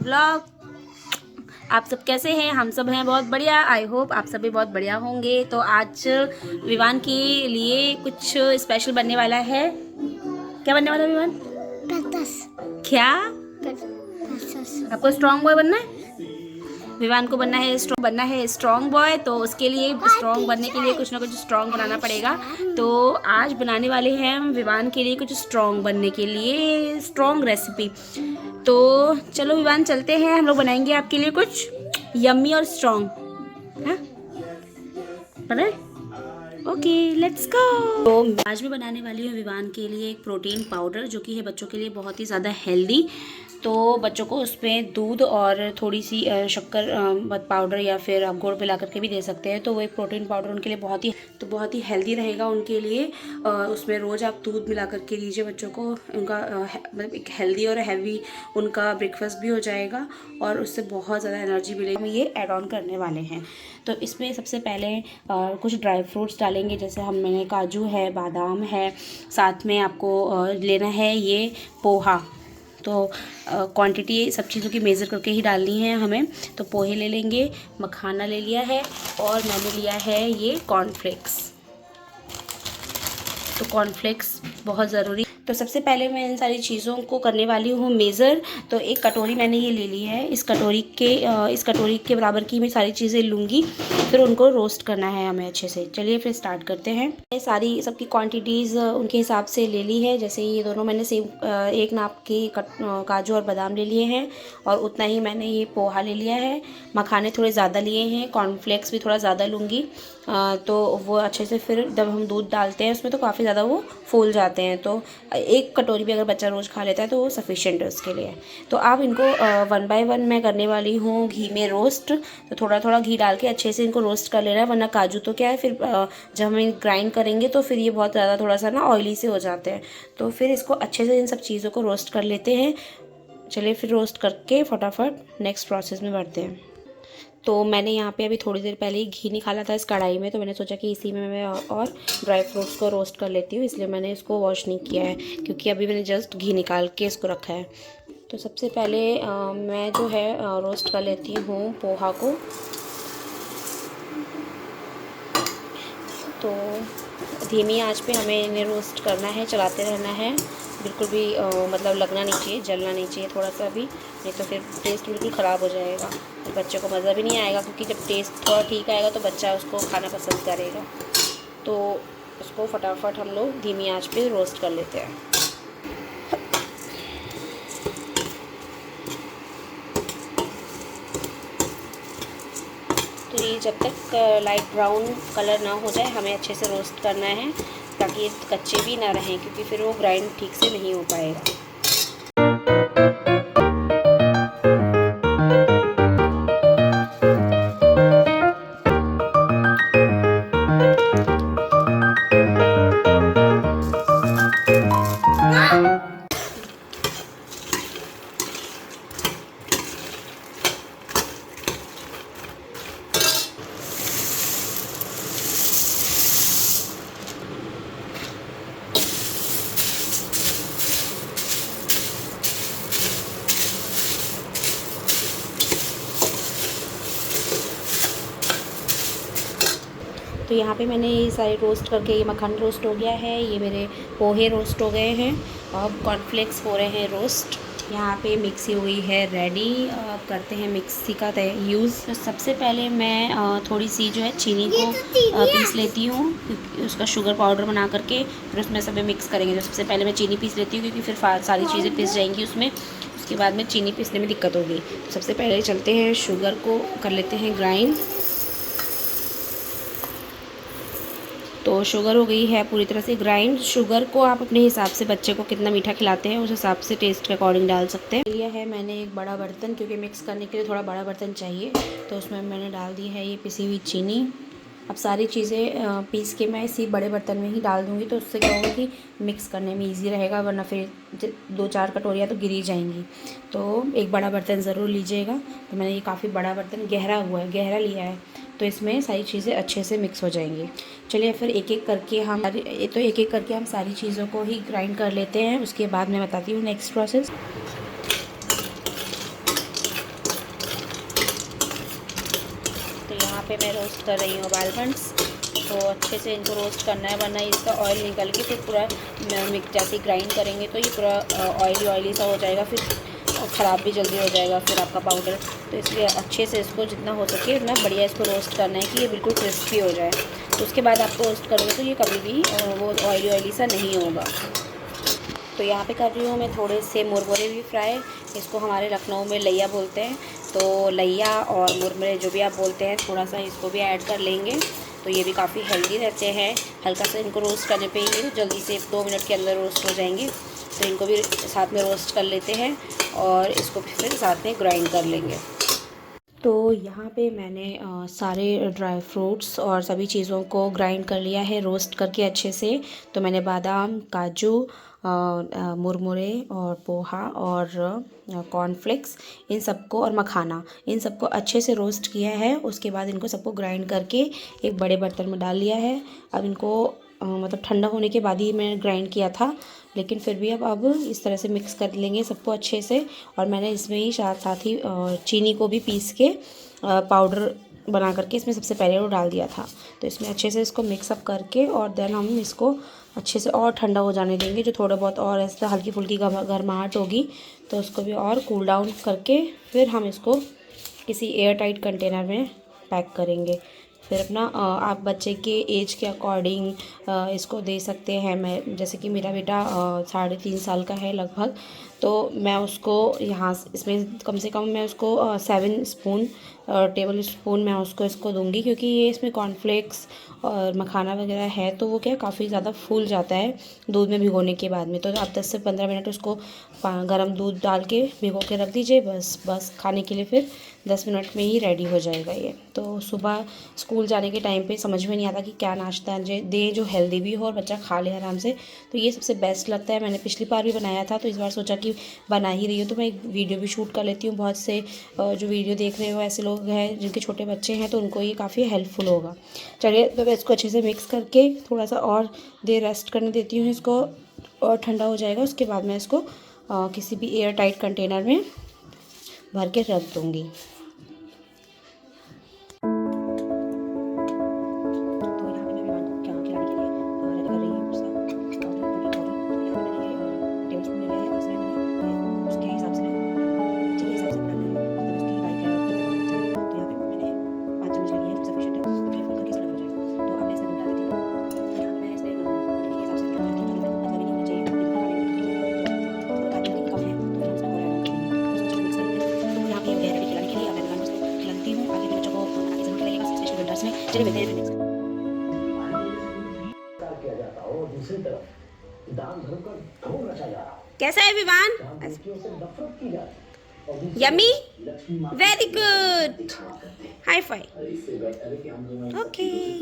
Blog. आप सब कैसे हैं? हम सब हैं बहुत बढ़िया। आई होप आप सब भी बहुत बढ़िया होंगे। तो आज विवान के लिए कुछ स्पेशल बनने वाला है। क्या बनने वाला है विवान? क्या आपको स्ट्रॉन्ग बॉय बनना है? विवान को बनना है स्ट्रॉन्ग बॉय। तो उसके लिए स्ट्रॉन्ग बनने के लिए कुछ ना कुछ स्ट्रॉन्ग बनाना पड़ेगा। तो आज बनाने वाले हैं हम विवान के लिए कुछ स्ट्रॉन्ग बनने के लिए स्ट्रॉन्ग रेसिपी। तो चलो विवान चलते हैं, हम लोग बनाएंगे आपके लिए कुछ यम्मी और स्ट्रॉन्ग। हाँ बना? Okay let's go. तो आज मैं बनाने वाली हूँ विवान के लिए एक प्रोटीन पाउडर, जो कि है बच्चों के लिए बहुत ही ज़्यादा हेल्दी। तो बच्चों को उसमें दूध और थोड़ी सी शक्कर पाउडर या फिर आप गुड़ मिला करके भी दे सकते हैं। तो वो एक प्रोटीन पाउडर उनके लिए बहुत ही हेल्दी रहेगा उनके लिए। उसमें रोज़ आप दूध मिला करके दीजिए बच्चों को। उनका मतलब एक हेल्दी और हैवी उनका ब्रेकफास्ट भी हो जाएगा और उससे बहुत ज़्यादा एनर्जी मिलेगी। हम ये ऐड ऑन करने वाले हैं। तो इसमें सबसे पहले कुछ ड्राई फ्रूट्स डालेंगे, जैसे मैंने काजू है, बादाम है, साथ में आपको लेना है ये पोहा। तो क्वांटिटी सब चीज़ों की मेज़र करके ही डालनी है हमें। तो पोहे ले लेंगे, मखाना ले लिया है और मैंने लिया है ये कॉर्नफ्लेक्स। तो कॉर्नफ्लेक्स बहुत ज़रूरी। तो सबसे पहले मैं इन सारी चीज़ों को करने वाली हूँ मेज़र। तो एक कटोरी मैंने ये ले ली है। इस कटोरी के बराबर की मैं सारी चीज़ें लूँगी, फिर उनको रोस्ट करना है हमें अच्छे से। चलिए फिर स्टार्ट करते हैं। सारी सबकी क्वांटिटीज़ उनके हिसाब से ले ली है। जैसे ये दोनों मैंने सेम एक नाप की काजू और बादाम ले लिए हैं और उतना ही मैंने ये पोहा ले लिया है। मखाने थोड़े ज़्यादा लिए हैं, कॉर्नफ्लेक्स भी थोड़ा ज़्यादा लूँगी। तो वो अच्छे से फिर जब हम दूध डालते हैं उसमें तो काफ़ी ज़्यादा वो फूल जाते हैं। तो एक कटोरी भी अगर बच्चा रोज़ खा लेता है तो वो सफिशिएंट है उसके लिए। तो अब इनको 1 बाय 1 मैं करने वाली हूँ घी में रोस्ट। तो थोड़ा थोड़ा घी डाल के अच्छे से इनको रोस्ट कर लेना है, वरना काजू तो क्या है फिर जब हम ग्राइंड करेंगे तो फिर ये बहुत ज़्यादा थोड़ा सा ना ऑयली से हो जाते हैं। तो फिर इसको अच्छे से इन सब चीज़ों को रोस्ट कर लेते हैं। चलिए फिर रोस्ट करके फटाफट नेक्स्ट प्रोसेस में बढ़ते हैं। तो मैंने यहाँ पे अभी थोड़ी देर पहले ही घी निकाला था इस कढ़ाई में, तो मैंने सोचा कि इसी में मैं और ड्राई फ्रूट्स को रोस्ट कर लेती हूँ, इसलिए मैंने इसको वॉश नहीं किया है क्योंकि अभी मैंने जस्ट घी निकाल के इसको रखा है। तो सबसे पहले मैं जो है रोस्ट कर लेती हूँ पोहा को। तो धीमी आंच पे हमें इन्हें रोस्ट करना है, चलाते रहना है, बिल्कुल भी मतलब लगना नहीं चाहिए, जलना नहीं चाहिए थोड़ा सा भी, नहीं तो फिर टेस्ट बिल्कुल ख़राब हो जाएगा। फिर बच्चे को मज़ा भी नहीं आएगा, क्योंकि जब टेस्ट थोड़ा ठीक आएगा तो बच्चा उसको खाना पसंद करेगा। तो उसको फटाफट हम लोग धीमी आंच पे रोस्ट कर लेते हैं। तो ये जब तक लाइट ब्राउन कलर ना हो जाए हमें अच्छे से रोस्ट करना है, ताकि ये कच्चे भी ना रहें, क्योंकि फिर वो ग्राइंड ठीक से नहीं हो पाएगा। तो यहाँ पे मैंने ये सारे रोस्ट करके, ये मक्खन रोस्ट हो गया है, ये मेरे पोहे रोस्ट हो गए हैं, अब कॉर्नफ्लेक्स हो रहे हैं रोस्ट। यहाँ पे मिक्सी हुई है रेडी। अब करते हैं मिक्सी का यूज़। तो सबसे पहले मैं थोड़ी सी जो है चीनी को पीस लेती हूँ, क्योंकि उसका शुगर पाउडर बना करके फिर उसमें सब मिक्स करेंगे। तो सबसे पहले मैं चीनी पीस लेती हूँ, क्योंकि फिर सारी चीज़ें पिस जाएंगी उसमें, उसके बाद में चीनी पीसने में दिक्कत होगी। तो सबसे पहले चलते हैं शुगर को कर लेते हैं ग्राइंड। तो शुगर हो गई है पूरी तरह से ग्राइंड। शुगर को आप अपने हिसाब से, बच्चे को कितना मीठा खिलाते हैं उस हिसाब से टेस्ट के अकॉर्डिंग डाल सकते हैं। लिया है मैंने एक बड़ा बर्तन, क्योंकि मिक्स करने के लिए थोड़ा बड़ा बर्तन चाहिए। तो उसमें मैंने डाल दी है ये पिसी हुई चीनी। अब सारी चीज़ें पीस के मैं इसी बड़े बर्तन में ही डाल दूँगी, तो उससे क्या होगा कि मिक्स करने में ईजी रहेगा, वरना फिर 2-4 कटोरियाँ तो गिरी जाएंगी। तो एक बड़ा बर्तन ज़रूर लीजिएगा। तो मैंने ये काफ़ी बड़ा बर्तन गहरा लिया है, तो इसमें सारी चीज़ें अच्छे से मिक्स हो जाएंगी। चलिए फिर एक एक करके हम सारी चीज़ों को ही ग्राइंड कर लेते हैं, उसके बाद मैं बताती हूँ नेक्स्ट प्रोसेस। पे मैं रोस्ट कर रही हूँ आलमंड्स। तो अच्छे से इनको रोस्ट करना है, वरना इसका ऑयल निकल के फिर पूरा मिक्स जैसे ग्राइंड करेंगे तो ये पूरा ऑयली सा हो जाएगा, फिर ख़राब भी जल्दी हो जाएगा फिर आपका पाउडर। तो इसलिए अच्छे से इसको जितना हो सके उतना बढ़िया इसको रोस्ट करना है कि ये बिल्कुल क्रिस्पी हो जाए। तो उसके बाद आप रोस्ट करोगे तो ये कभी भी वो ऑयली सा नहीं होगा। तो यहाँ पे कर रही हूँ मैं थोड़े से मुरमुरे भी फ्राई। इसको हमारे लखनऊ में लैया बोलते हैं। तो लैया और मुरमुरे जो भी आप बोलते हैं, थोड़ा सा इसको भी ऐड कर लेंगे तो ये भी काफ़ी हेल्दी रहते हैं। हल्का सा इनको रोस्ट करने पे ये जल्दी से 2 मिनट के अंदर रोस्ट हो जाएंगे। तो इनको भी साथ में रोस्ट कर लेते हैं और इसको फिर साथ में ग्राइंड कर लेंगे। तो यहाँ पे मैंने सारे ड्राई फ्रूट्स और सभी चीज़ों को ग्राइंड कर लिया है रोस्ट करके अच्छे से। तो मैंने बादाम, काजू, मुरमुरे और पोहा और कॉर्नफ्लेक्स इन सबको और मखाना इन सबको अच्छे से रोस्ट किया है। उसके बाद इनको सबको ग्राइंड करके एक बड़े बर्तन में डाल लिया है। अब इनको मतलब ठंडा होने के बाद ही मैंने ग्राइंड किया था, लेकिन फिर भी अब इस तरह से मिक्स कर लेंगे सबको अच्छे से। और मैंने इसमें ही साथ ही चीनी को भी पीस के पाउडर बना करके इसमें सबसे पहले वो डाल दिया था। तो इसमें अच्छे से इसको मिक्सअप करके और देन हम इसको अच्छे से और ठंडा हो जाने देंगे। जो थोड़ा बहुत और ऐसा हल्की फुल्की गर्माहट होगी तो उसको भी और कूल डाउन करके फिर हम इसको किसी एयर टाइट कंटेनर में पैक करेंगे। फिर अपना आप बच्चे के एज के अकॉर्डिंग इसको दे सकते हैं। मैं जैसे कि मेरा बेटा 3.5 साल का है लगभग, तो मैं उसको यहाँ इसमें कम से कम मैं उसको 7 स्पून टेबल स्पून मैं उसको इसको दूंगी, क्योंकि ये इसमें कॉर्नफ्लेक्स और मखाना वगैरह है तो वो क्या काफ़ी ज़्यादा फूल जाता है दूध में भिगोने के बाद में। तो आप 10 से 15 मिनट उसको गर्म दूध डाल के भिगो के रख दीजिए। बस खाने के लिए फिर 10 मिनट में ही रेडी हो जाएगा ये। तो सुबह स्कूल जाने के टाइम पे समझ में नहीं आता कि क्या नाश्ता दें जो हेल्दी भी हो और बच्चा खा ले आराम से, तो ये सबसे बेस्ट लगता है। मैंने पिछली बार भी बनाया था, तो इस बार सोचा कि बना ही रही हूँ तो मैं एक वीडियो भी शूट कर लेती हूँ। बहुत से जो वीडियो देख रहे हो ऐसे लोग हैं जिनके छोटे बच्चे हैं, तो उनको ये काफ़ी हेल्पफुल होगा। चलिए, तो मैं इसको अच्छे से मिक्स करके थोड़ा सा और देर रेस्ट करने देती हूँ इसको, और ठंडा हो जाएगा। उसके बाद मैं इसको किसी भी एयर टाइट कंटेनर में भर के रख दूँगी। चलिए मिलते हैं। कैसा है Vivaan? Yummy, very good, high five. Okay.